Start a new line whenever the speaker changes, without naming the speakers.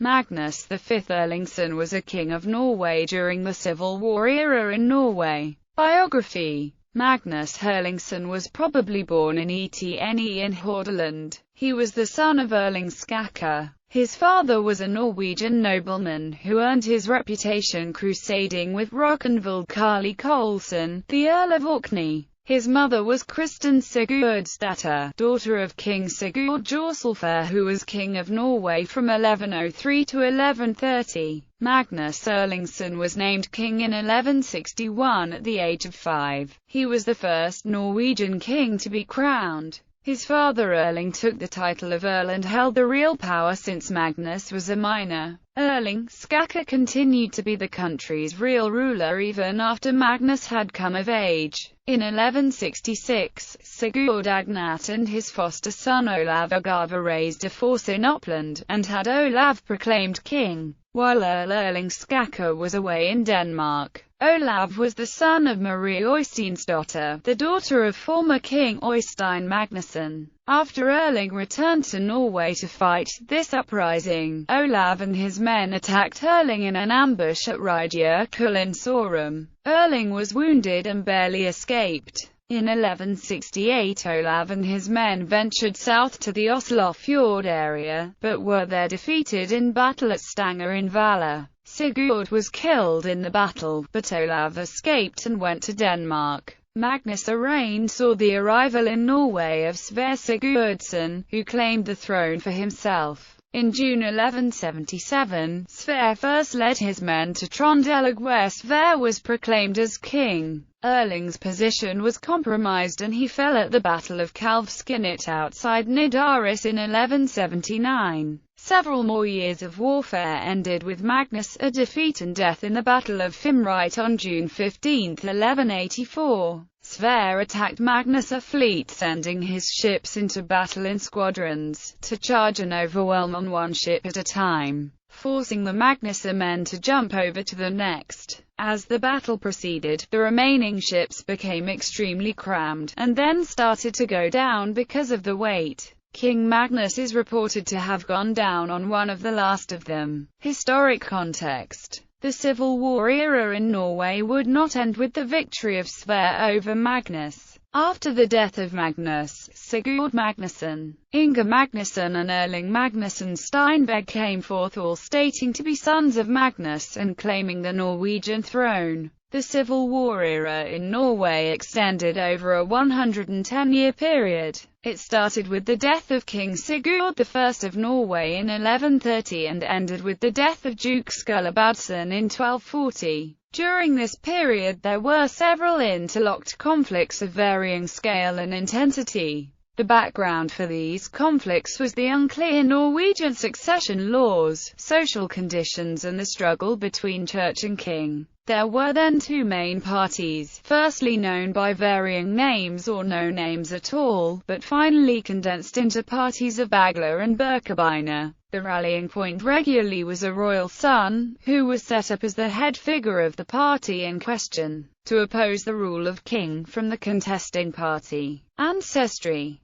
Magnus V Erlingsson was a king of Norway during the Civil War era in Norway. Biography. Magnus Erlingsson was probably born in Etne in Hordaland. He was the son of Erlingsson. His father was a Norwegian nobleman who earned his reputation crusading with Rocknvold Kali Kolsson, the Earl of Orkney. His mother was Kristin Sigurdsdatter, daughter of King Sigurd Jorsalfar, who was king of Norway from 1103 to 1130. Magnus Erlingsson was named king in 1161 at the age of 5. He was the first Norwegian king to be crowned. His father Erling took the title of Earl and held the real power since Magnus was a minor. Erlingsson continued to be the country's real ruler even after Magnus had come of age. In 1166, Sigurd Agnat and his foster son Olav Agava raised a force in Uppland, and had Olav proclaimed king, while Earl Erlingsson was away in Denmark. Olav was the son of Marie Øysteinsdotter, the daughter of former King Øystein Magnusson. After Erling returned to Norway to fight this uprising, Olav and his men attacked Erling in an ambush at Ridjökull in Sorum. Erling was wounded and barely escaped. In 1168 Olav and his men ventured south to the Oslofjord area, but were there defeated in battle at Stanger in Valor. Sigurd was killed in the battle, but Olav escaped and went to Denmark. Magnus' reign saw the arrival in Norway of Sverre Sigurdsson, who claimed the throne for himself. In June 1177, Sverre first led his men to Trondelag, where Sverre was proclaimed as king. Erling's position was compromised and he fell at the Battle of Kalvskinnet outside Nidaros in 1179. Several more years of warfare ended with Magnus' defeat and death in the Battle of Fimrite on June 15, 1184. Sverre attacked Magnus' fleet, sending his ships into battle in squadrons, to charge and overwhelm on one ship at a time, forcing the Magnus' men to jump over to the next. As the battle proceeded, the remaining ships became extremely crammed, and then started to go down because of the weight. King Magnus is reported to have gone down on one of the last of them. Historic context. The Civil War era in Norway would not end with the victory of Sverre over Magnus. After the death of Magnus, Sigurd Magnusson, Inga Magnusson and Erling Magnusson Steinberg came forth, all stating to be sons of Magnus and claiming the Norwegian throne. The Civil War era in Norway extended over a 110-year period. It started with the death of King Sigurd I of Norway in 1130 and ended with the death of Duke Skulabadsson in 1240. During this period there were several interlocked conflicts of varying scale and intensity. The background for these conflicts was the unclear Norwegian succession laws, social conditions and the struggle between church and king. There were then two main parties, firstly known by varying names or no names at all, but finally condensed into parties of Bagler and Birkebeiner. The rallying point regularly was a royal son, who was set up as the head figure of the party in question, to oppose the rule of king from the contesting party. Ancestry.